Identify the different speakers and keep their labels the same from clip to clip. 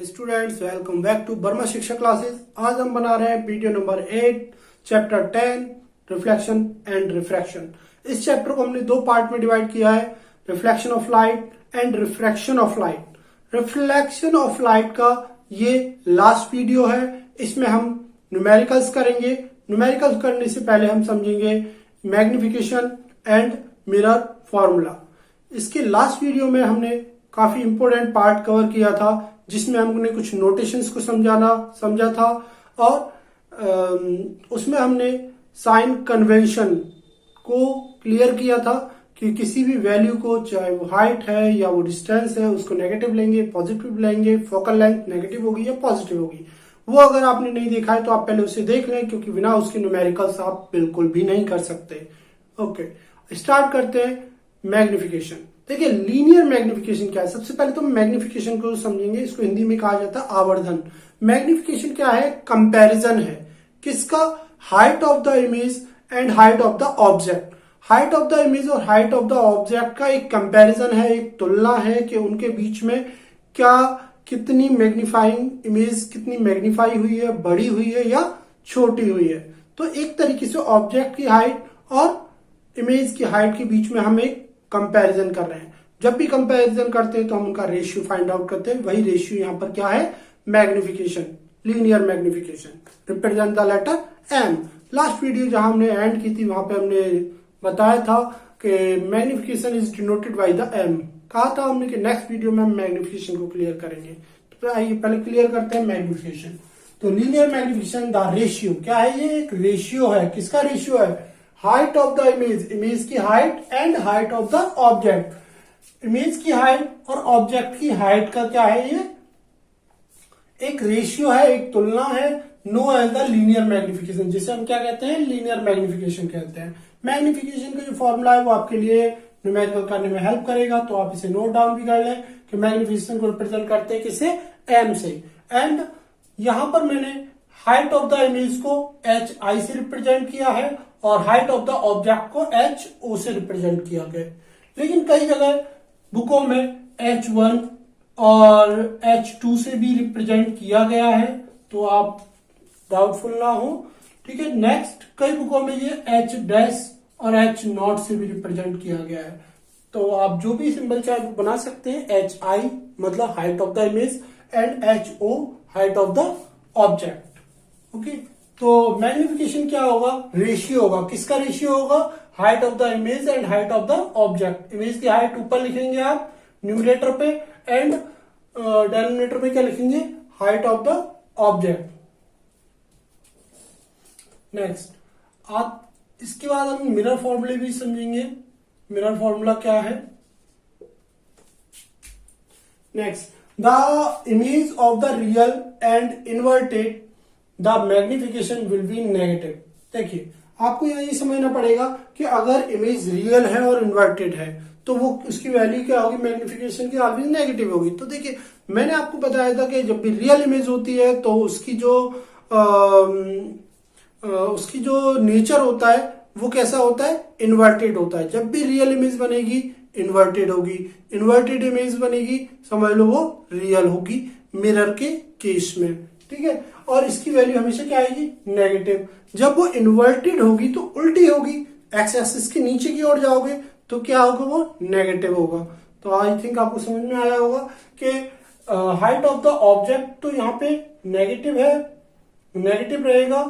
Speaker 1: Dear students, welcome back to Verma Shiksha classes. आज हम बना रहे हैं video number 8 chapter 10 reflection and refraction. इस चैप्टर को हमने दो पार्ट में डिवाइड किया है, reflection of light and refraction of light. Reflection of light का ये लास्ट वीडियो है। इसमें हम न्यूमेरिकल्स करेंगे। न्यूमेरिकल्स करने से पहले हम समझेंगे मैग्निफिकेशन एंड मिरर फॉर्मूला। इसके लास्ट वीडियो में हमने काफी इंपोर्टेंट पार्ट कवर किया था, जिसमें हमने कुछ नोटेशंस को समझा था और उसमें हमने साइन कन्वेंशन को क्लियर किया था कि किसी भी वैल्यू को, चाहे वो हाइट है या वो डिस्टेंस है, उसको नेगेटिव लेंगे, पॉजिटिव लेंगे, फोकल लेंथ नेगेटिव होगी या पॉजिटिव होगी। वो अगर आपने नहीं देखा है तो आप पहले उसे देख लें, क्योंकि बिना उसके न्यूमेरिकल्स आप बिल्कुल भी नहीं कर सकते। ओके, स्टार्ट करते हैं मैग्निफिकेशन। देखिए, लीनियर मैग्निफिकेशन क्या है। सबसे पहले तो मैग्निफिकेशन को समझेंगे। इसको हिंदी में कहा जाता है आवर्धन। मैग्निफिकेशन क्या है? कंपैरिजन है। किसका? Height of the image and height of the object. Height of the image और हाइट ऑफ द ऑब्जेक्ट का एक कंपैरिजन है, एक तुलना है कि उनके बीच में क्या, कितनी मैग्निफाइंग इमेज कितनी मैग्निफाई हुई है, बड़ी हुई है या छोटी हुई है। तो एक तरीके से ऑब्जेक्ट की हाइट और इमेज की हाइट के बीच में हम एक कंपैरिजन कर रहे हैं। जब भी कंपैरिजन करते हैं तो हम उनका रेशियो फाइंड आउट करते हैं। वही रेशियो यहां पर क्या है? Magnification, linear magnification. Represent the letter M. Last video जहां हमने एंड की थी, वहां पे हमने बताया था कि magnification is denoted by the M. कहा था हमने कि नेक्स्ट वीडियो में हम मैग्निफिकेशन को क्लियर करेंगे। तो आइए पहले क्लियर करते हैं मैग्निफिकेशन। तो लीनियर मैग्निफिकेशन द रेशियो क्या है? ये एक रेशियो है। किसका रेशियो है? Height of the image, image की height and height of the object. Image की हाइट और ऑब्जेक्ट की हाइट का क्या है? ये एक रेशियो है, एक तुलना है। Know as the linear magnification, जिसे हम क्या कहते हैं? लीनियर मैग्निफिकेशन कहते हैं। मैग्निफिकेशन का जो फॉर्मूला है वो आपके लिए न्यूमेरिकल करने में हेल्प करेगा, तो आप इसे नोट डाउन भी कर लें कि मैग्निफिकेशन को रिप्रेजेंट करते हैं किसे? एम से। एंड यहां पर मैंने हाइट ऑफ द इमेज को एच आई से रिप्रेजेंट किया है और हाइट ऑफ द ऑब्जेक्ट को एच ओ से रिप्रेजेंट किया गया। लेकिन कई जगह बुकों में H1 और H2 से भी रिप्रेजेंट किया गया है, तो आप डाउटफुल ना हो। ठीक है। नेक्स्ट, कई बुकों में ये H डैश और H0 से भी रिप्रेजेंट किया गया है। तो आप जो भी सिंबल चाहे बना सकते हैं। HI मतलब height of the image and HO height of the object. Okay, तो मैग्निफिकेशन क्या होगा? रेशियो होगा। किसका रेशियो होगा? Height of the image and height of the object. Image की हाइट ऊपर लिखेंगे आप न्यूमरेटर पे, एंड डिनोमिनेटर पे क्या लिखेंगे? Height of the object. Next, आप इसके बाद हम मिरर फॉर्मूले भी समझेंगे। मिरर फॉर्मूला क्या है? Next, the image of the real and inverted the magnification will be negative. देखिए, आपको यही समझना पड़ेगा कि अगर इमेज रियल है और इन्वर्टेड है तो वो उसकी वैल्यू क्या होगी? मैग्निफिकेशन की ऑलवेज नेगेटिव होगी। तो देखिए, मैंने आपको बताया था कि जब भी रियल इमेज होती है तो उसकी जो नेचर होता है वो कैसा होता है? इन्वर्टेड होता है। जब भी रियल इमेज बनेगी इन्वर्टेड होगी, इन्वर्टेड इमेज बनेगी समझ लो वो रियल होगी मिरर के केस में। ठीक है। और इसकी वैल्यू हमेशा क्या आएगी? नेगेटिव। जब वो इन्वर्टेड होगी तो उल्टी होगी, एक्स एक्सिस के नीचे की ओर जाओगे तो क्या होगा? वो नेगेटिव होगा। तो आई थिंक आपको समझ में आया होगा कि हाइट ऑफ द ऑब्जेक्ट तो यहाँ पे नेगेटिव है, नेगेटिव रहेगा,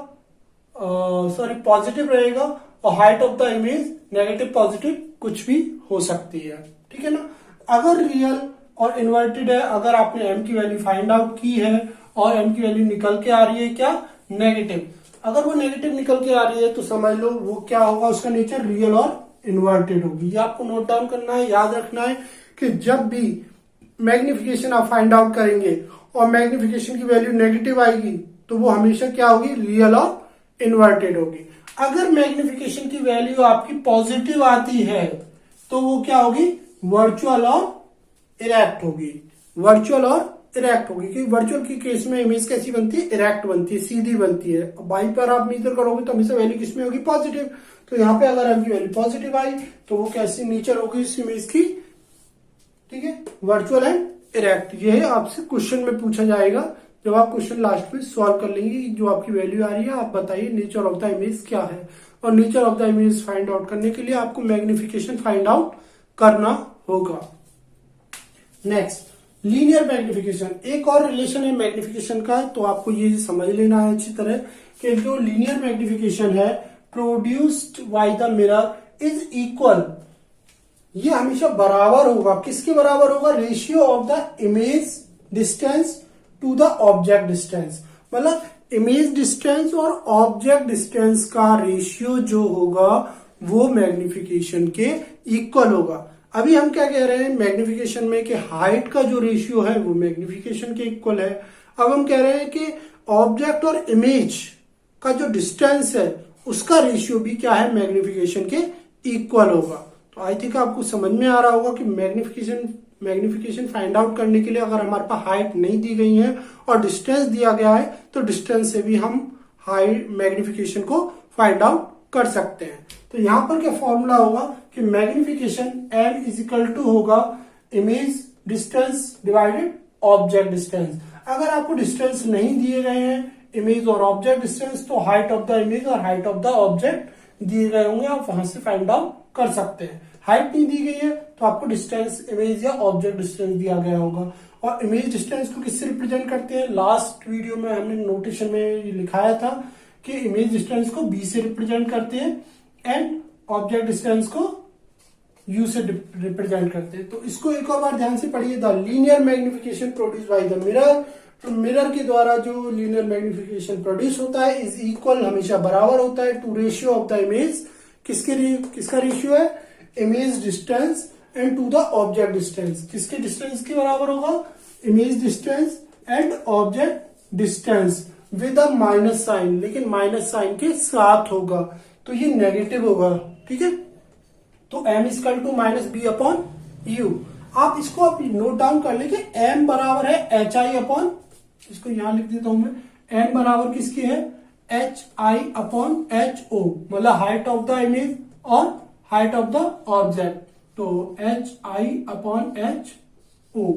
Speaker 1: सॉरी पॉजिटिव रहेगा, और height of the image negative positive कुछ भी हो सकती है। ठीक है ना। अगर रियल और इन्वर्टेड है, अगर आपने एम की वैल्यू फाइंड आउट की है और एम की वैल्यू निकल के आ रही है क्या? नेगेटिव। अगर वो नेगेटिव निकल के आ रही है तो समझ लो वो क्या होगा? उसका नेचर रियल और इन्वर्टेड होगी। ये आपको नोट डाउन करना है, याद रखना है कि जब भी मैग्निफिकेशन आप फाइंड आउट करेंगे और मैग्निफिकेशन की वैल्यू नेगेटिव आएगी तो वो हमेशा क्या होगी? रियल और इन्वर्टेड होगी। अगर मैग्निफिकेशन की वैल्यू आपकी पॉजिटिव आती है तो वो क्या होगी? वर्चुअल और इरेक्ट होगी। वर्चुअल और इरेक्ट होगी, क्योंकि वर्चुअल की केस में इमेज कैसी बनती है? इरेक्ट बनती है, सीधी बनती है। बाई पर आप मीटर करोगे तो हमेशा वैल्यू किसमें होगी? पॉजिटिव। तो यहाँ पे अगर आपकी वैल्यू पॉजिटिव आई तो वो कैसी नेचर होगी इस इमेज की? ठीक है, वर्चुअल एंड इरेक्ट। ये आपसे क्वेश्चन में पूछा जाएगा जब आप क्वेश्चन लास्ट में सॉल्व कर लेंगे। जो आपकी वैल्यू आ रही है आप बताइए नेचर ऑफ द इमेज क्या है, और nature of the image find out करने के लिए आपको मैग्निफिकेशन फाइंड आउट करना होगा। Next, linear magnification. एक और रिलेशन है मैग्निफिकेशन का, तो आपको ये समझ लेना है अच्छी तरह कि जो लीनियर मैग्निफिकेशन है produced by the mirror is equal, ये हमेशा बराबर होगा। किसके बराबर होगा? Ratio of the image distance to the object distance. मतलब इमेज डिस्टेंस और ऑब्जेक्ट डिस्टेंस का रेशियो जो होगा वो मैग्निफिकेशन के इक्वल होगा। अभी हम क्या कह रहे हैं मैग्निफिकेशन में कि हाइट का जो रेशियो है वो मैग्निफिकेशन के इक्वल है। अब हम कह रहे हैं कि ऑब्जेक्ट और इमेज का जो डिस्टेंस है उसका रेशियो भी क्या है? मैग्निफिकेशन के इक्वल होगा। तो आई थिंक आपको समझ में आ रहा होगा कि मैग्निफिकेशन फाइंड आउट करने के लिए अगर हमारे पास हाइट नहीं दी गई है और डिस्टेंस दिया गया है तो डिस्टेंस से भी हम हाइट मैग्निफिकेशन को फाइंड आउट कर सकते हैं। तो यहां पर क्या फॉर्मूला होगा कि magnification m is equal to होगा image distance divided object distance. अगर आपको डिस्टेंस नहीं दिए गए हैं इमेज और ऑब्जेक्ट डिस्टेंस, तो हाइट ऑफ द इमेज और हाइट ऑफ द ऑब्जेक्ट दिए गए होंगे, आप वहां से फाइंड आउट कर सकते हैं। हाइट नहीं दी गई है तो आपको डिस्टेंस इमेज या ऑब्जेक्ट डिस्टेंस दिया गया होगा। और इमेज डिस्टेंस को किससे रिप्रेजेंट करते हैं? लास्ट वीडियो में हमने नोटेशन में लिखाया था कि इमेज डिस्टेंस को b से रिप्रेजेंट करते हैं एंड ऑब्जेक्ट डिस्टेंस को u से रिप्रेजेंट करते हैं। तो इसको एक और बार ध्यान से पढ़िए। The linear magnification produce by the mirror, तो मिरर के द्वारा जो लीनियर मैग्निफिकेशन प्रोड्यूस होता है इज इक्वल, हमेशा बराबर होता है to ratio of the image. किसका रेशियो है? Image distance and to the object distance. किसके डिस्टेंस के बराबर होगा? Image distance and object distance with a minus sign, लेकिन माइनस साइन के साथ होगा, तो ये नेगेटिव होगा। ठीक है, तो m equal to minus B upon U. आप इसको आप नोट डाउन कर ले कि m बराबर है एच आई अपॉन, इसको यहां लिख देता हूं मैं, m बराबर किसकी है? एच आई अपॉन एच ओ, मतलब हाइट ऑफ द इमेज और हाइट ऑफ द ऑब्जेक्ट। तो एच आई अपॉन एच ओ,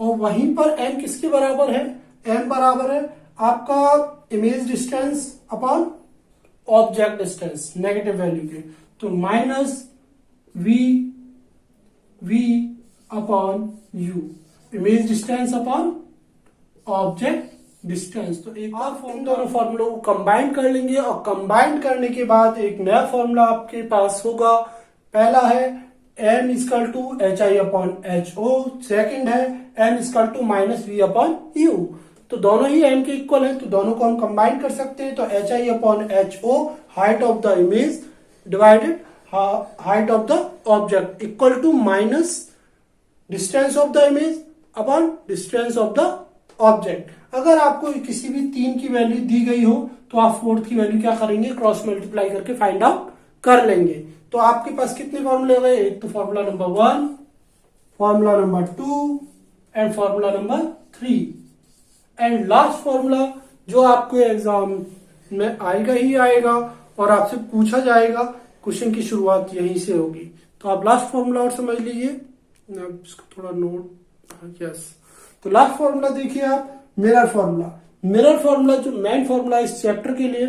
Speaker 1: और वहीं पर m किसके बराबर है? m बराबर है आपका image distance upon object distance negative value के, तो minus v upon u, image distance upon object distance. तो एक बार दोनों फॉर्मूलों को कंबाइन कर लेंगे और कंबाइन करने के बाद एक नया फॉर्मूला आपके पास होगा। पहला है m equal to H I upon H O, second है m equal to minus we upon U. तो दोनों ही m के इक्वल है, तो दोनों को हम कंबाइन कर सकते हैं। तो H I upon H O height of the image divided height of the object equal to minus distance of the image upon distance of the object. अगर आपको किसी भी 3 की वैल्यू दी गई हो तो आप 4th की वैल्यू क्या करेंगे? क्रॉस मल्टीप्लाई करके फाइंड आउट कर लेंगे। तो आपके पास कितने फॉर्मूले गए? एक तो formula number 1, formula number 2 and formula number 3, and last formula जो आपको एग्जाम में आएगा ही आएगा और आपसे पूछा जाएगा, क्वेश्चन की शुरुआत यहीं से होगी। तो आप लास्ट फॉर्मूला और समझ लीजिए, इसको थोड़ा नोट, यस। तो लास्ट फॉर्मूला देखिए आप, मिरर फॉर्मूला। मिरर फॉर्मूला जो मेन फॉर्मूला इस चैप्टर के लिए,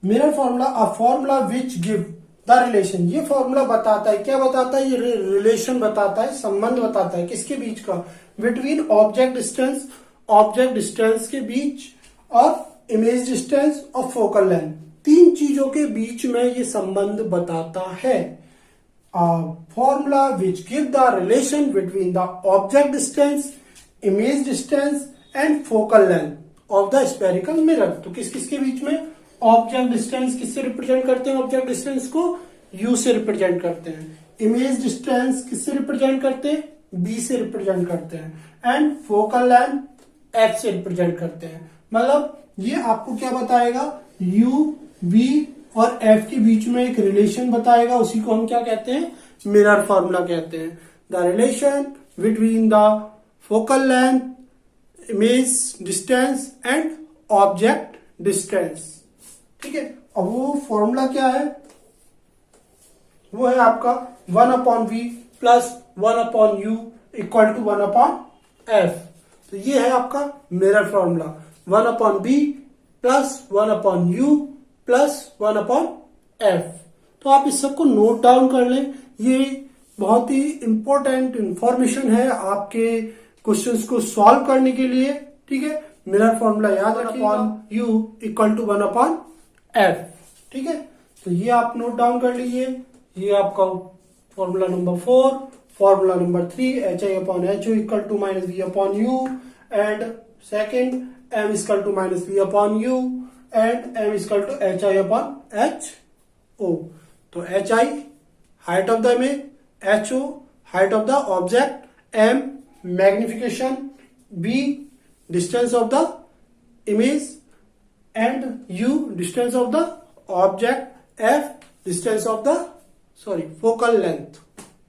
Speaker 1: mirror formula a formula which give the relation. ये फॉर्मूला बताता है, क्या बताता है? ये रिलेशन बताता है, संबंध बताता है किसके बीच का? बिटवीन ऑब्जेक्ट डिस्टेंस के बीच और इमेज डिस्टेंस और फोकल लेंथ, 3 चीजों के बीच में ये संबंध बताता है। Formula which give the relation between the object distance, image distance and focal length of the spherical mirror. तो किस किसके बीच में? ऑब्जेक्ट डिस्टेंस किससे रिप्रेजेंट करते हैं? ऑब्जेक्ट डिस्टेंस को u से रिप्रेजेंट करते हैं। इमेज डिस्टेंस किससे रिप्रेजेंट करते हैं? b से रिप्रेजेंट करते हैं। एंड फोकल लेंथ f से रिप्रेजेंट करते हैं। मतलब ये आपको क्या बताएगा? u, v और f के बीच में एक रिलेशन बताएगा, उसी को हम क्या कहते हैं? मिरर फॉर्मूला कहते हैं। The relation between the focal length, image distance and object distance. ठीक है, और वो फॉर्मूला क्या है? वो है आपका 1/v plus 1/u equal to 1/f। तो ये है आपका mirror formula, 1/b plus 1/u plus 1/f। तो आप इस सबको नोट डाउन कर लें, ये बहुत ही इंपॉर्टेंट इंफॉर्मेशन है आपके क्वेश्चंस को सॉल्व करने के लिए। ठीक है, मिरर फॉर्मूला याद रखिएगा, u इक्वल टू 1/f। ठीक है, तो ये आप नोट डाउन कर लीजिए। ये आपका formula number 4। Formula number 3, HI/HO equal to -v/u and second m equal to -v/u and m equal to HI/HO। तो HI height of the image, HO height of the object, m magnification, b distance of the image and u distance of the object, f distance of the focal length.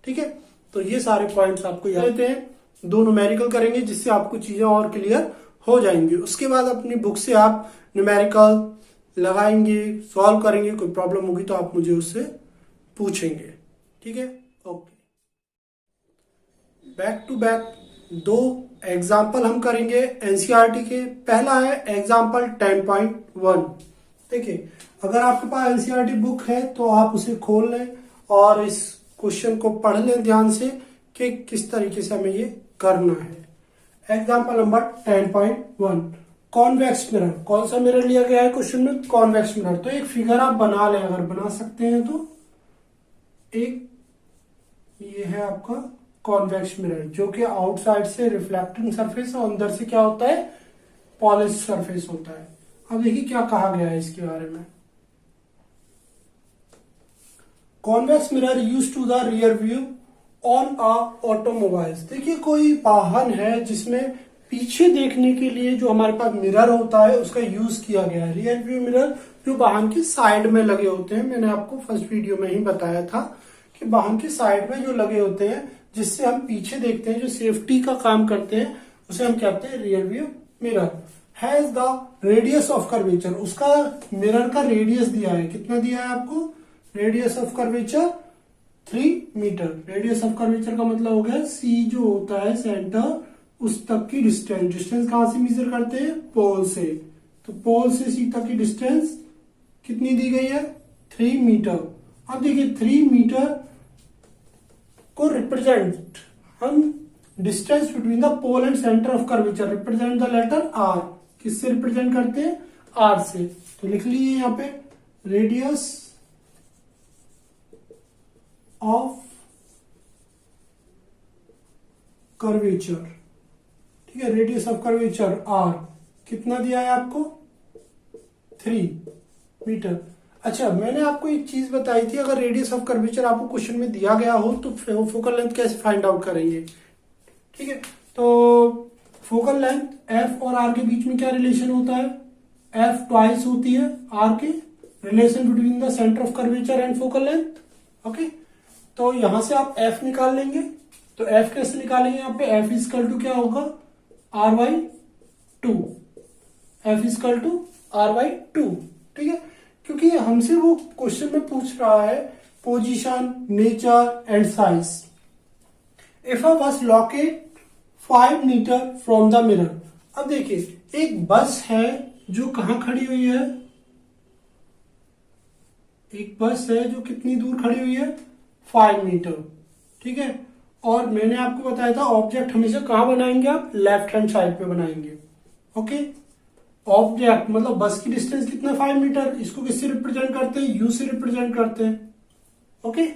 Speaker 1: ठीक है, तो ये सारे points आपको याद रहते हैं। दो न्यूमेरिकल करेंगे जिससे आपको चीजें और क्लियर हो जाएंगी। उसके बाद अपनी बुक से आप न्यूमेरिकल लगाएंगे, सॉल्व करेंगे। कोई प्रॉब्लम होगी तो आप मुझे उससे पूछेंगे। ठीक है, ओके। बैक टू बैक दो एग्जाम्पल हम करेंगे एनसीईआरटी के। पहला है एग्जाम्पल 10.1। देखिए, अगर आपके पास एनसीईआरटी बुक है तो आप उसे खोल लें और इस क्वेश्चन को पढ़ लें ध्यान से कि किस तरीके से हमें ये करना है। Example number 10.1, convex mirror. कौन सा मिरर लिया गया है क्वेश्चन में? Convex mirror. तो एक फिगर आप बना लें, अगर बना सकते हैं तो। एक ये है आपका कॉन्वेक्स मिरर, जो कि आउटसाइड से रिफ्लेक्टिंग सरफेस और अंदर से क्या होता है, पॉलिश सरफेस होता है। अब देखिए क्या कहा गया है इसके बारे में। Convex mirror use to the rear view on a automobiles. देखिए, कोई वाहन है जिसमें पीछे देखने के लिए जो हमारे पास मिरर होता है उसका यूज किया गया है। रियर व्यू मिरर जो वाहन की साइड में लगे होते हैं, मैंने आपको फर्स्ट वीडियो में ही बताया था कि वाहन की साइड में जो लगे होते हैं जिससे हम पीछे देखते हैं, जो सेफ्टी का काम करते हैं, उसे हम कहते हैं rear view mirror. Has the radius of curvature. उसका मिरर का रेडियस दिया है, कितना दिया है आपको? Radius of curvature 3 metre. Radius of curvature का मतलब हो गया सी जो होता है सेंटर उस तक की डिस्टेंस। डिस्टेंस कहां से मेजर करते हैं? पोल से। तो पोल से सी तक की डिस्टेंस कितनी दी गई है? 3 मीटर। अब देखिए 3 मीटर को रिप्रेजेंट हम distance between the pole and centre of curvature represent the letter R. किससे रिप्रेजेंट करते हैं? आर से। तो लिख लीजिए यहाँ पे रेडियस ऑफ कर्वेचर। ठीक है, रेडियस ऑफ कर्वेचर आर कितना दिया है आपको? 3 मीटर। अच्छा, मैंने आपको एक चीज बताई थी, अगर रेडियस ऑफ कर्वेचर आपको क्वेश्चन में दिया गया हो तो फोकल लेंथ कैसे फाइंड आउट करेंगे? ठीक है, तो फोकल लेंथ एफ और आर के बीच में क्या रिलेशन होता है? एफ ट्वाइस होती है आर के। Relation between the centre of curvature and focal length. Okay, तो यहां से आप एफ निकाल लेंगे। तो एफ कैसे निकालेंगे? यहाँ पे एफ इजकल टू क्या होगा? r/2। F equal to r/2। ठीक है, क्योंकि हमसे वो क्वेश्चन में पूछ रहा है position, nature and size. If a bus locate 5 metre from the mirror. अब देखिए, एक बस है जो कहां खड़ी हुई है? एक बस है जो कितनी दूर खड़ी हुई है? 5 मीटर। ठीक है, और मैंने आपको बताया था ऑब्जेक्ट हमेशा कहां बनाएंगे आप? लेफ्ट हैंड साइड पे बनाएंगे। ओके, ऑब्जेक्ट मतलब बस की डिस्टेंस कितना? 5 मीटर। इसको किससे रिप्रेजेंट करते हैं? यू से रिप्रेजेंट करते हैं। ओके,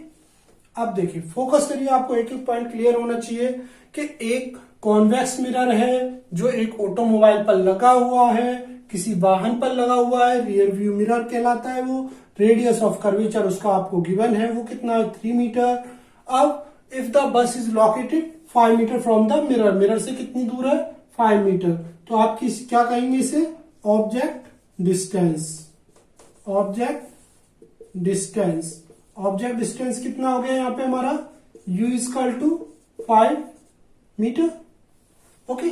Speaker 1: अब देखिए फोकस करिए, आपको एक एक पॉइंट क्लियर होना चाहिए कि एक कॉन्वेक्स मिरर है जो एक ऑटोमोबाइल पर लगा हुआ है, किसी वाहन पर लगा हुआ है, रियर व्यू मिरर कहलाता है वो। रेडियस ऑफ कर्वेचर उसका आपको गिवन है, वो कितना है? 3 मीटर। अब if the bus is located 5 metre from the mirror, mirror से कितनी दूर है? 5 मीटर। तो आप क्या कहेंगे इसे? Object distance. Object distance. Object distance कितना हो गया यहाँ पे हमारा? u is equal to 5 metre. Okay,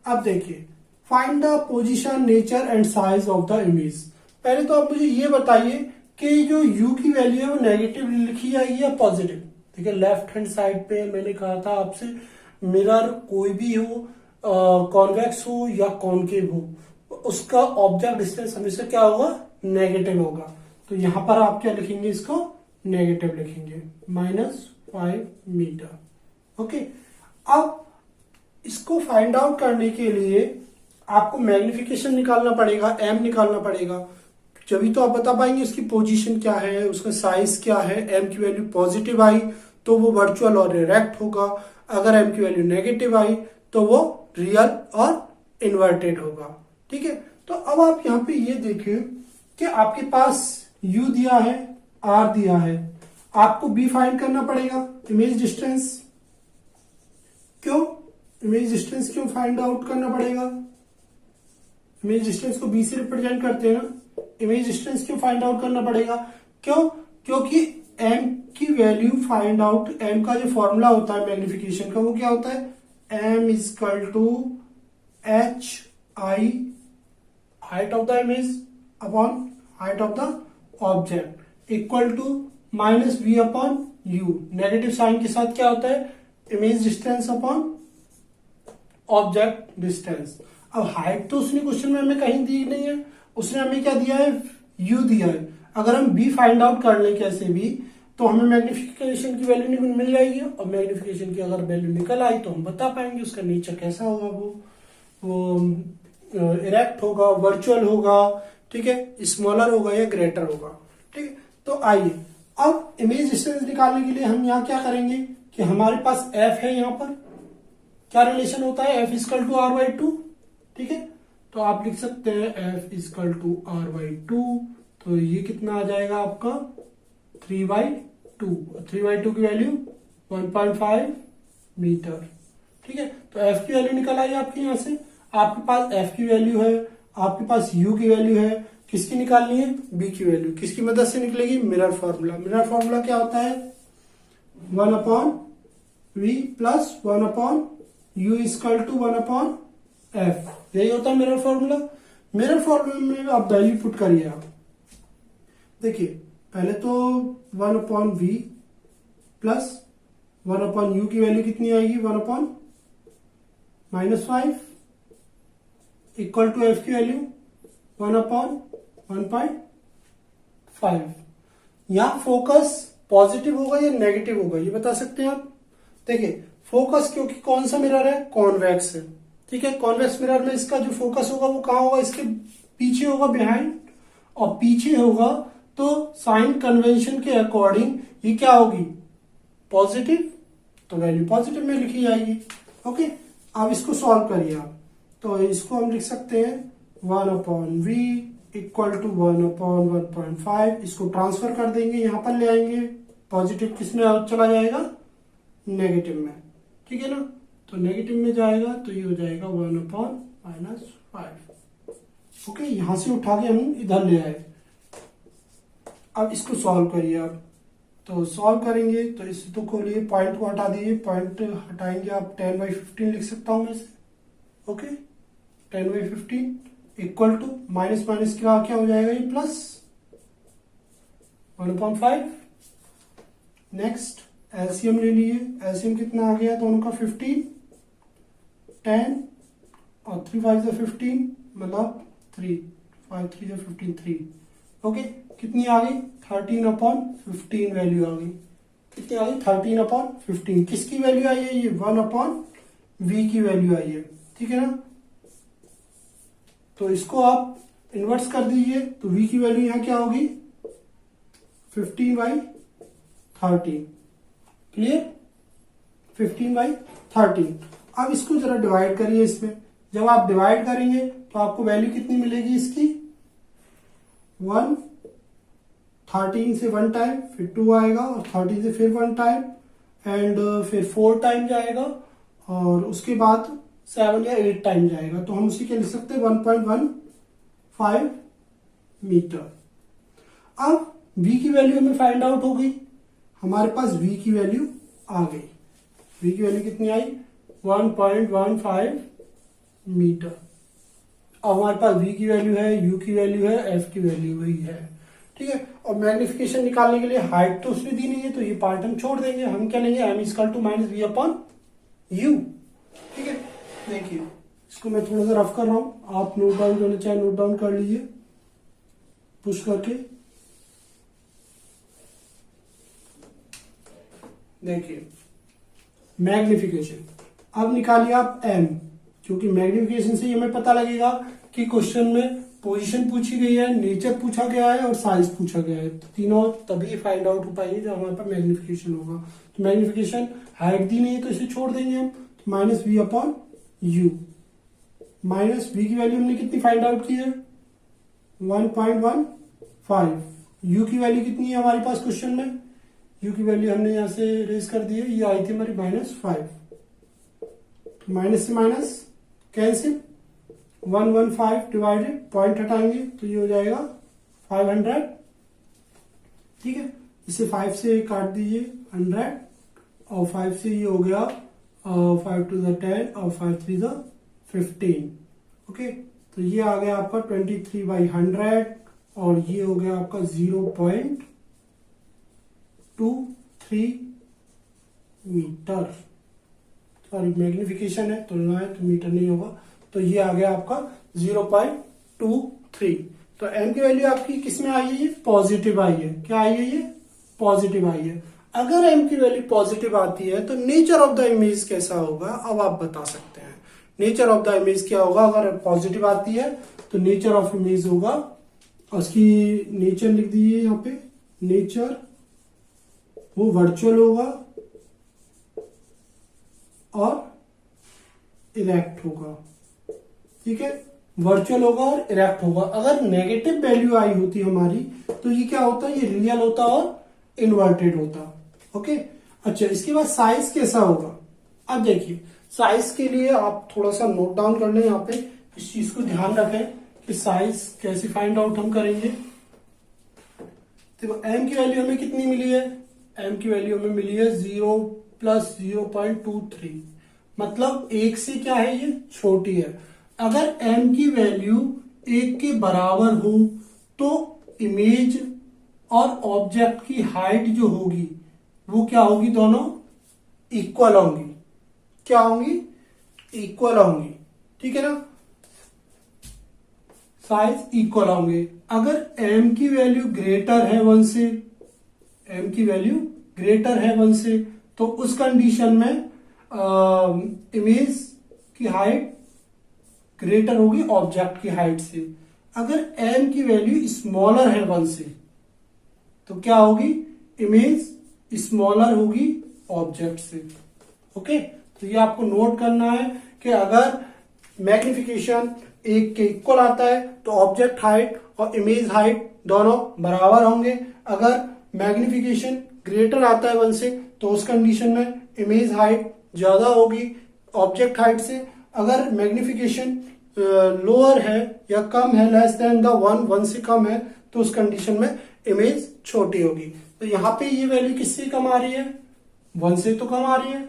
Speaker 1: अब देखिए find the position, nature and size of the image. पहले तो आप मुझे ये बताइए कि जो u की वैल्यू है वो नेगेटिव लिखी जाएगी या पॉजिटिव? देखिए लेफ्ट हैंड साइड पे मैंने कहा था आपसे मिरर कोई भी हो, कॉन्वेक्स हो या कॉनकेव हो, उसका ऑब्जेक्ट डिस्टेंस हमेशा क्या होगा, नेगेटिव होगा। तो यहां पर आप क्या लिखेंगे, इसको नेगेटिव लिखेंगे, -5 मीटर। ओके, अब इसको फाइंड आउट करने के लिए आपको मैग्निफिकेशन निकालना पड़ेगा, m निकालना पड़ेगा, जभी तो आप बता पाएंगे उसकी पोजीशन क्या है, उसका साइज क्या है। m की वैल्यू पॉजिटिव आई तो वो वर्चुअल और इरेक्ट होगा, अगर m की वैल्यू नेगेटिव आई तो वो रियल और इन्वर्टेड होगा। ठीक है, तो अब आप यहाँ पे ये देखिए कि आपके पास u दिया है, r दिया है, आपको b फाइंड करना पड़ेगा, इमेज डिस्टेंस। क्यों इमेज डिस्टेंस क्यों फाइंड आउट करना पड़ेगा, इमेज डिस्टेंस को b से रिप्रेजेंट करते हैं ना, इमेज डिस्टेंस क्यों फाइंड आउट करना पड़ेगा, क्यों, क्योंकि m की वैल्यू फाइंड आउट, m का जो फॉर्मूला होता है मैग्निफिकेशन का वो क्या होता है, m is equal to h i height of the image upon height of the object equal to minus v upon u। Negative sign के साथ क्या होता है, image distance upon object distance. अब हाइट तो उसने क्वेश्चन में हमें कहीं दी नहीं है, उसने हमें क्या दिया है, u दिया है। अगर हम b फाइंड आउट कर लें कैसे भी, तो हमें मैग्निफिकेशन की वैल्यू मिल जाएगी, और मैग्निफिकेशन की अगर वैल्यू निकल आई तो हम बता पाएंगे उसका नेचर कैसा होगा, वो इरेक्ट होगा, वर्चुअल होगा, ठीक है, स्मॉलर होगा या ग्रेटर होगा। ठीक है, तो आइए अब इमेज डिस्टेंस निकालने के लिए हम यहाँ क्या करेंगे कि हमारे पास f है, यहाँ पर क्या रिलेशन होता है, f इजकल टू r/2। ठीक है, तो आप लिख सकते हैं f इजकल टू r/2, तो ये कितना आ जाएगा आपका 3/2, 3/2 की वैल्यू 1.5 मीटर। ठीक है, तो f की वैल्यू निकल आई आपके यहां से, आपके पास f की वैल्यू है, आपके पास u की वैल्यू है, किसकी निकालनी है, b की वैल्यू, किसकी मदद से निकलेगी, मिरर फॉर्मूला। मिरर फॉर्मूला क्या होता है, 1/v plus 1/u is equal to 1/f, यही होता है मिरर फॉर्मूला। मिरर फॉर्मूला में आप वैल्यू पुट करिए। आप देखिए पहले तो 1/v प्लस 1/u की वैल्यू कितनी आएगी, 1/-5 इक्वल टू f की वैल्यू 1/1.5। यहां फोकस पॉजिटिव होगा या नेगेटिव होगा ये बता सकते हैं आप। देखिए फोकस, क्योंकि कौन सा मिरर है, कॉन्वेक्स है। ठीक है, कॉन्वेक्स मिरर में इसका जो फोकस होगा वो कहां होगा, इसके पीछे होगा, बिहाइंड, और पीछे होगा तो साइन कन्वेंशन के अकॉर्डिंग ये क्या होगी, पॉजिटिव, तो वैल्यू पॉजिटिव में लिखी जाएगी। ओके, अब इसको सॉल्व करिए आप, तो इसको हम लिख सकते हैं 1/v इक्वल टू 1/1.5, इसको ट्रांसफर कर देंगे, यहां पर ले आएंगे, पॉजिटिव किसमें चला जाएगा, नेगेटिव में। ठीक है ना, तो नेगेटिव में जाएगा तो ये हो जाएगा 1/-5। ओके, यहां से उठा के हम इधर ले आए। अब इसको सॉल्व करिए आप, तो सॉल्व करेंगे तो इसे तो खोलिए, पॉइंट को हटा दीजिए, पॉइंट हटाएंगे आप 10/15 लिख सकता हूं मैं इसे। Okay, 10/15 equal to minus minus क्या हो जाएगा, ये प्लस 1/5। नेक्स्ट एलसीएम ले लिए, एलसीएम कितना आ गया दोनों का, 15, 10 और 3 5 15, मतलब 3, 5 3 15, 3। ओके, कितनी आ गई, 13/15 वैल्यू आ गई, कितनी आ गई, 13/15। किसकी वैल्यू आई है, ये 1/v की वैल्यू आई है। ठीक है ना, तो इसको आप इन्वर्स कर दीजिए, तो v की वैल्यू यहां क्या होगी, 15/13। क्लियर, 15/13। अब इसको जरा डिवाइड करिए इसमें, जब आप डिवाइड करेंगे तो आपको वैल्यू कितनी मिलेगी इसकी, 1, 13 से 1 टाइम, फिर 2 आएगा, और 13 से फिर 1 टाइम, एंड फिर 4 टाइम जाएगा, और उसके बाद 7 या 8 टाइम जाएगा, तो हम उसी के लिख सकते हैं 1.15 मीटर। अब v की वैल्यू हमें फाइंड आउट हो गई, हमारे पास v की वैल्यू आ गई, v की वैल्यू कितनी आई, 1.15 मीटर। अब हमारे पास v की वैल्यू है, u की वैल्यू है, f की वैल्यू वही है। ठीक है, और मैग्निफिकेशन निकालने के लिए हाइट तो उसने दी नहीं है, तो ये पार्ट हम छोड़ देंगे, हम क्या लेंगे, m is equal to minus v upon u. ठीक है, देखिए इसको मैं थोड़ा सा रफ कर रहा हूं, आप नोट डाउन करना चाहे नोट डाउन कर लीजिए पुश करके। देखिए मैग्निफिकेशन, अब निकालिए आप एम, क्योंकि मैग्निफिकेशन से हमें पता लगेगा कि क्वेश्चन में पोजीशन पूछी गई है, नेचर पूछा गया है और साइज पूछा गया है, तो तीनों तभी फाइंड आउट हो पाएंगे जब हमारे पास मैग्निफिकेशन होगा। तो मैग्निफिकेशन हाइट दी नहीं है तो इसे छोड़ देंगे हम, तो minus we upon u. Minus v की वैल्यू हमने कितनी फाइंड आउट की है 1.15। यू की वैल्यू कितनी है हमारे पास क्वेश्चन में, यू की वैल्यू हमने यहां से रेज कर दी है, ये आई थी हमारी -5। तो माइनस से माइनस कैंसिल, 115 डिवाइडेड, पॉइंट हटाएंगे तो ये हो जाएगा 500। ठीक है, इसे 5 से काट दीजिए 100 और 5 से ये हो गया 5 to the 10 और 5 3 the 15। ओके, तो ये आ गया आपका 23/100 और ये हो गया आपका 0.23 मीटर। सॉरी मैग्निफिकेशन है, तुलना है तो मीटर नहीं होगा, तो ये आ गया आपका 0.23। तो एम की वैल्यू आपकी किस में आई है, ये पॉजिटिव आई है। क्या आई है, ये पॉजिटिव आई है। अगर एम की वैल्यू पॉजिटिव आती है तो नेचर ऑफ द इमेज कैसा होगा, अब आप बता सकते हैं। नेचर ऑफ द इमेज क्या होगा, अगर पॉजिटिव आती है तो नेचर ऑफ इमेज होगा, उसकी नेचर लिख दीजिए यहाँ पे, नेचर वो वर्चुअल होगा और इरेक्ट होगा। ठीक है, वर्चुअल होगा और इरेक्ट होगा। अगर नेगेटिव वैल्यू आई होती हमारी तो ये क्या होता, ये रियल होता और इन्वर्टेड होता। ओके, अच्छा इसके बाद साइज कैसा होगा। अब देखिए साइज के लिए आप थोड़ा सा नोट डाउन कर लें, यहाँ पे इस चीज को ध्यान रखें कि साइज कैसे फाइंड आउट हम करेंगे। देखो एम की वैल्यू हमें कितनी मिली है, एम की वैल्यू हमें मिली है 0 + 0.23, मतलब 1 से क्या है, ये छोटी है। अगर m की वैल्यू 1 के बराबर हो तो इमेज और ऑब्जेक्ट की हाइट जो होगी वो क्या होगी, दोनों इक्वल होंगी। क्या होंगी, इक्वल होंगी। ठीक है ना, साइज इक्वल होंगे। अगर m की वैल्यू ग्रेटर है 1 से, m की वैल्यू ग्रेटर है 1 से, तो उस कंडीशन में इमेज की हाइट ग्रेटर होगी ऑब्जेक्ट की हाइट से। अगर m की वैल्यू स्मॉलर है 1 से तो क्या होगी, इमेज स्मॉलर होगी ऑब्जेक्ट से। ओके, तो ये आपको नोट करना है कि अगर मैग्निफिकेशन 1 के इक्वल आता है तो ऑब्जेक्ट हाइट और इमेज हाइट दोनों बराबर होंगे। अगर मैग्निफिकेशन ग्रेटर आता है 1 से तो उस कंडीशन में इमेज हाइट ज्यादा होगी ऑब्जेक्ट हाइट से। अगर मैग्निफिकेशन लोअर है या कम है, लेस देन द 1 से कम है, तो उस कंडीशन में इमेज छोटी होगी। तो यहाँ पे ये वैल्यू किससे कम आ रही है, 1 से तो कम आ रही है।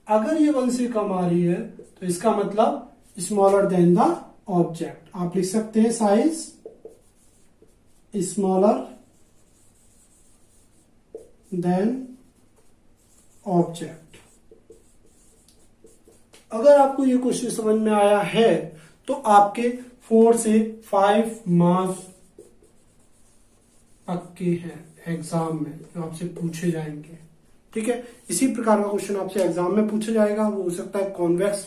Speaker 1: अगर ये 1 से कम आ रही है तो इसका मतलब स्मॉलर देन द ऑब्जेक्ट। आप लिख सकते हैं साइज स्मॉलर देन ऑब्जेक्ट। अगर आपको ये क्वेश्चन समझ में आया है तो आपके 4 से 5 मार्क्स पक्के हैं एग्जाम में, जो आपसे पूछे जाएंगे। ठीक है, इसी प्रकार का क्वेश्चन आपसे एग्जाम में पूछा जाएगा। वो हो सकता है कॉन्वेक्स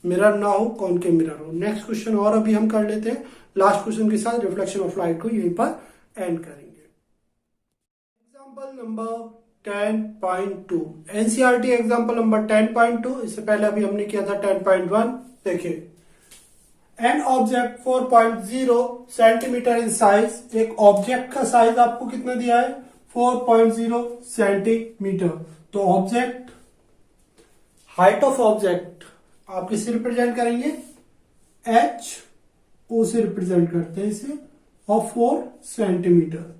Speaker 1: मिरर ना हो, कॉनकेव मिरर हो। नेक्स्ट क्वेश्चन और अभी हम कर लेते हैं, लास्ट क्वेश्चन के साथ रिफ्लेक्शन ऑफ लाइट को यहीं पर एंड करेंगे। Example number 10.2, NCERT example number 10.2। इससे पहले अभी हमने किया था 10.1। देखिए, an object 4.0 centimetre in size, एक ऑब्जेक्ट का साइज आपको कितना दिया है 4.0 सेंटीमीटर। तो ऑब्जेक्ट, हाइट ऑफ ऑब्जेक्ट आप किससे रिप्रेजेंट करेंगे, एच ओ से रिप्रेजेंट करते हैं इसे, और 4 सेंटीमीटर।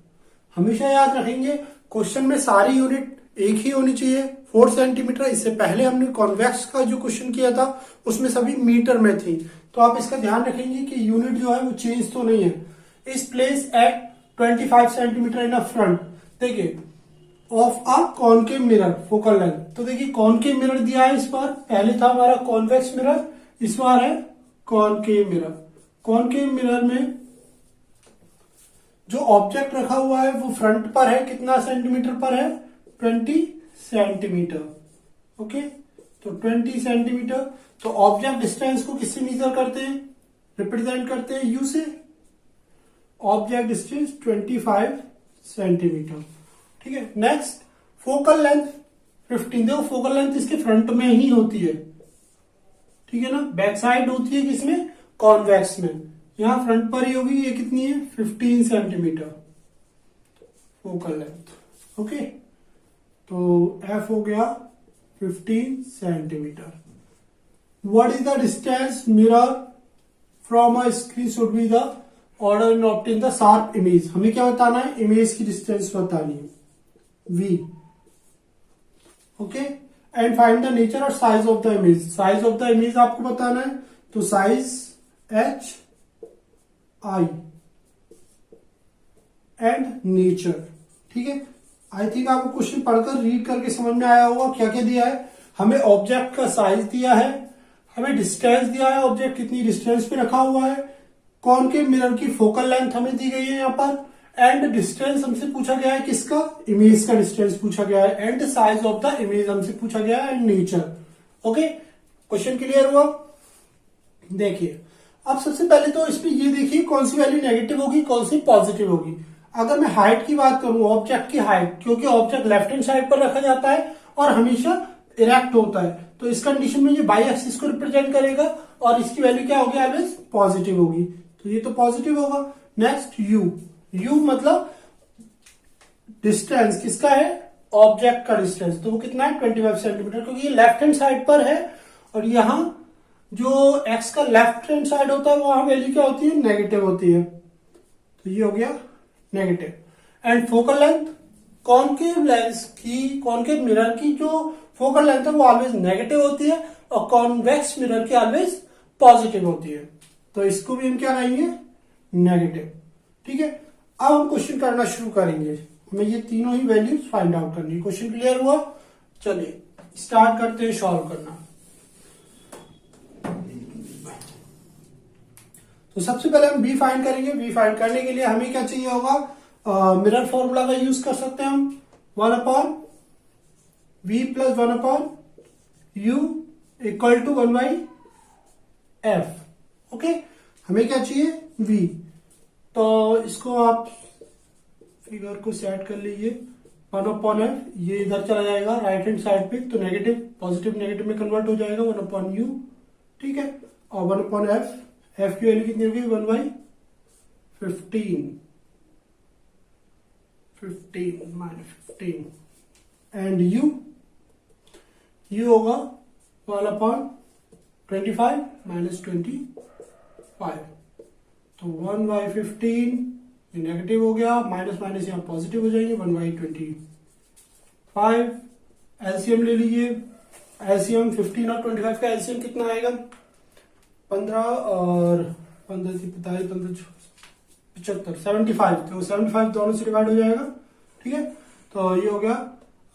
Speaker 1: हमेशा याद रखेंगे क्वेश्चन में सारी यूनिट एक ही होनी चाहिए, 4 सेंटीमीटर। इससे पहले हमने कॉन्वेक्स का जो क्वेश्चन किया था उसमें सभी मीटर में थी, तो आप इसका ध्यान रखेंगे कि यूनिट जो है वो चेंज तो नहीं है। Is place at 25 centimetre in front. देखिए of a concave mirror focal length. तो देखिए कॉनकेव मिरर दिया है इस बार, पहले था हमारा कॉन्वेक्स मिरर, इस बार है कॉनकेव मिरर। कॉनकेव मिरर में जो ऑब्जेक्ट रखा हुआ है वो फ्रंट पर है, कितना सेंटीमीटर पर है, 20 सेंटीमीटर। ओके, तो 20 सेंटीमीटर। तो ऑब्जेक्ट डिस्टेंस को किससे मेजर करते हैं, रिप्रेजेंट करते हैं यू से। Object distance 25 centimetre. ठीक है, नेक्स्ट फोकल लेंथ 15। देखो फोकल लेंथ इसके फ्रंट में ही होती है, ठीक है ना, बैक साइड होती है किसमें, कॉन्वेक्स में, यहां फ्रंट पर ही होगी। ये कितनी है, 15 सेंटीमीटर फोकल लेंथ। ओके, तो एफ हो गया 15 centimetre. What is the distance mirror from a screen should be the order in obtain the sharp image. हमें क्या बताना है, इमेज की डिस्टेंस बतानी है, v। Okay, and find the nature और size of the image. Size of the image आपको बताना है, तो size h i and nature. ठीक है, आई थिंक आपको क्वेश्चन पढ़कर रीड करके समझ में आया होगा क्या क्या दिया है। हमें ऑब्जेक्ट का साइज दिया है, हमें डिस्टेंस दिया है, ऑब्जेक्ट कितनी डिस्टेंस पे रखा हुआ है, कॉनकेव मिरर की फोकल लेंथ हमें दी गई है यहाँ पर, एंड डिस्टेंस हमसे पूछा गया है किसका, इमेज का डिस्टेंस पूछा गया है, and size of the image हमसे पूछा गया है, and nature. Okay, question clear हुआ। देखिए अब सबसे पहले तो इसमें ये देखिए कौन सी वैल्यू नेगेटिव होगी, कौन सी पॉजिटिव होगी। अगर मैं हाइट की बात करूं, ऑब्जेक्ट की हाइट, क्योंकि ऑब्जेक्ट लेफ्ट हैंड साइड पर रखा जाता है और हमेशा इरेक्ट होता है, तो इस कंडीशन में ये बाई एक्सिस को रिप्रेजेंट करेगा और इसकी वैल्यू क्या होगी, ऑलवेज पॉजिटिव होगी, तो ये तो पॉजिटिव होगा। नेक्स्ट यू, यू मतलब डिस्टेंस किसका है, ऑब्जेक्ट का डिस्टेंस, तो वो कितना है 25 सेंटीमीटर, क्योंकि ये लेफ्ट हैंड साइड पर है और यहां जो एक्स का लेफ्ट हैंड साइड होता है वहां वैल्यू क्या होती है, नेगेटिव होती है, तो ये हो गया negative. And focal length, concave lens की, कॉनकेव मिरर की जो फोकल लेंथ है वो ऑलवेज नेगेटिव होती है और कॉन्वेक्स मिरर की ऑलवेज पॉजिटिव होती है, तो इसको भी हम क्या कहेंगे, नेगेटिव। ठीक है, अब हम क्वेश्चन करना शुरू करेंगे, हमें ये तीनों ही वैल्यूज फाइंड आउट करनी है। क्वेश्चन क्लियर हुआ, चलिए स्टार्ट करते हैं सॉल्व करना। तो सबसे पहले हम बी फाइंड करेंगे। बी फाइंड करने के लिए हमें क्या चाहिए होगा, मिरर फॉर्मूला का यूज कर सकते हैं हम, 1/v + 1/u = 1/f। ओके, हमें क्या चाहिए, v, तो इसको आप फिगर को सेट कर लीजिए, 1/f, ये इधर चला जाएगा राइट हैंड साइड पे, तो नेगेटिव पॉजिटिव नेगेटिव में कन्वर्ट हो जाएगा, 1/u। ठीक है, और 1/f, f की वैल्यू कितनी होगी, 1/15, 15 एंड u होगा 1/25 -25, तो 1/15 ये नेगेटिव हो गया, माइनस माइनस यहाँ पॉजिटिव हो जाएंगे, 1/25। एलसीएम ले लीजिए, एलसीएम 15 और 25 का एलसीएम कितना आएगा, 15 और 15 से 45, 15 75, 75, तो 75 दोनों से डिवाइड हो जाएगा। ठीक है, तो ये हो गया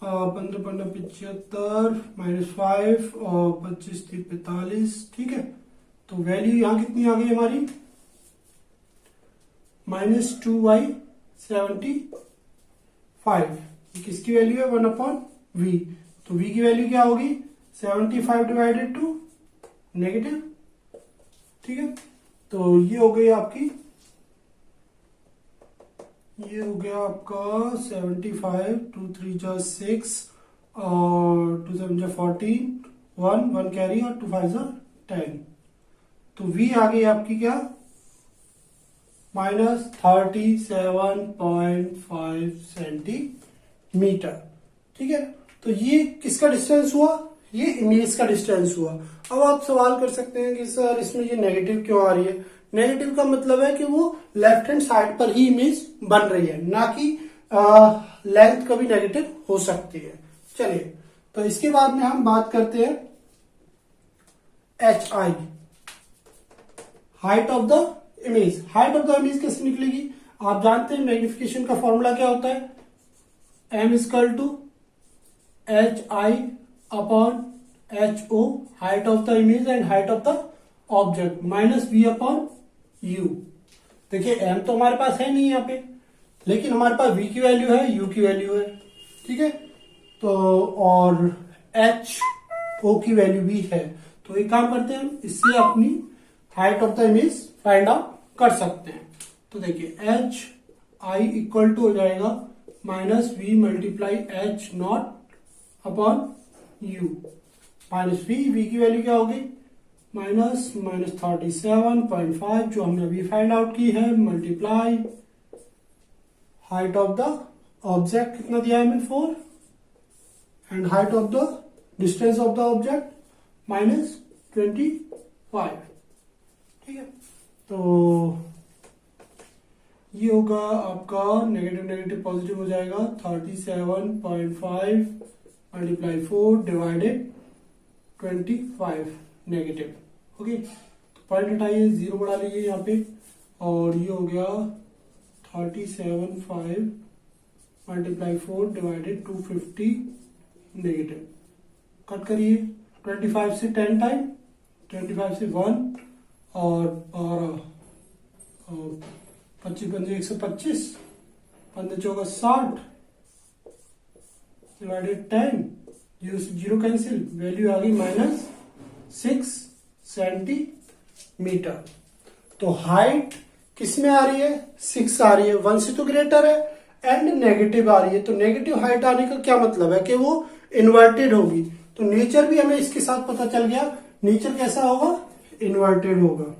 Speaker 1: 15 15 75 -5 और 25 3 45। ठीक है, तो वैल्यू यहां कितनी आ गई हमारी, -2/75। किसकी वैल्यू है, 1/v, तो v की वैल्यू क्या होगी, 75 डिवाइडेड टू नेगेटिव। ठीक है, तो ये हो गई आपकी, ये हो गया आपका 75, 2 3 जा 6 और 2 7 जा 14, 1 कैरी और 2 5 जा 10, तो v आ गई आपकी क्या, -37.5 सेंटीमीटर। ठीक है, तो ये किसका डिस्टेंस हुआ, ये इमेज का डिस्टेंस हुआ। अब आप सवाल कर सकते हैं कि सर इसमें ये नेगेटिव क्यों आ रही है। नेगेटिव का मतलब है कि वो लेफ्ट हैंड साइड पर ही इमेज बन रही है, ना कि लेंथ कभी नेगेटिव हो सकती है। चलिए, तो इसके बाद में हम बात करते हैं H I, height of the image. Height of the image कैसे निकलेगी, आप जानते हैं मैग्निफिकेशन का फॉर्मूला क्या होता है, m equal to H I upon H O, height of the image and height of the object, minus we upon u. देखिए एम तो हमारे पास है नहीं यहाँ पे, लेकिन हमारे पास v की वैल्यू है, u की वैल्यू है, ठीक है। तो और h o की वैल्यू भी है, तो एक काम करते हैं हम इससे अपनी height of the image find out कर सकते हैं। तो देखिए एच आई इक्वल टू हो जाएगा minus v multiply h naught upon u, minus v की वैल्यू क्या होगी, माइनस 37.5 जो हमने अभी फाइंड आउट की है, multiply height of the object कितना दिया है हमें 4, and height of the distance of the object minus 25, ठीक है। तो ये होगा आपका नेगेटिव नेगेटिव पॉजिटिव हो जाएगा 37.5 मल्टीप्लाई 4 डिवाइडेड 25 नेगेटिव, ओके। तो पॉइंट हटाइए, 0 बढ़ा लीजिए यहाँ पे, और ये हो गया 37.5 मल्टीप्लाई 4 डिवाइडेड 250 नेगेटिव। कट करिए, 25 से 10 टाइम, 25 से 1 और 25 पंजे 125, 15 चौका 60 डिवाइडेड 10, 0 से 0 कैंसिल, वैल्यू आ गई माइनस 6 सेंटीमीटर। तो हाइट किस में आ रही है, 6 आ रही है, 1 से तो ग्रेटर है, एंड नेगेटिव आ रही है। तो नेगेटिव हाइट आने का क्या मतलब है कि वो इन्वर्टेड होगी। तो नेचर भी हमें इसके साथ पता चल गया, नेचर कैसा होगा, इन्वर्टेड होगा,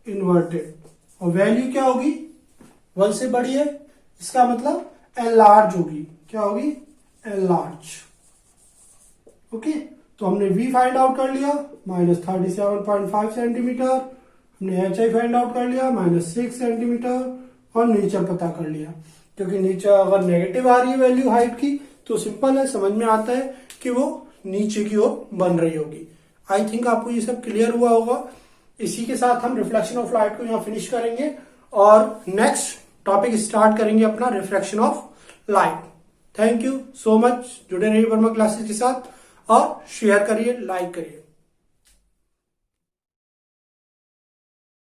Speaker 1: इन्वर्टेड। और वैल्यू क्या होगी, 1 से बड़ी है, इसका मतलब एनलार्ज होगी, क्या होगी, एनलार्ज, ओके। तो हमने v फाइंड आउट कर लिया माइनस 37.5 सेंटीमीटर, हमने एच आई फाइंड आउट कर लिया माइनस 6 सेंटीमीटर, और नेचर पता कर लिया। क्योंकि नीचे अगर नेगेटिव आ रही है वैल्यू हाइट की, तो सिंपल है, समझ में आता है कि वो नीचे की ओर बन रही होगी। आई थिंक आपको ये सब क्लियर हुआ होगा। इसी के साथ हम रिफ्लेक्शन ऑफ लाइट को यहाँ फिनिश करेंगे, और नेक्स्ट टॉपिक स्टार्ट करेंगे अपना reflection of light. Thank you so much, जुड़े रहिए वर्मा क्लासेस के साथ, और शेयर करिए, लाइक करिए।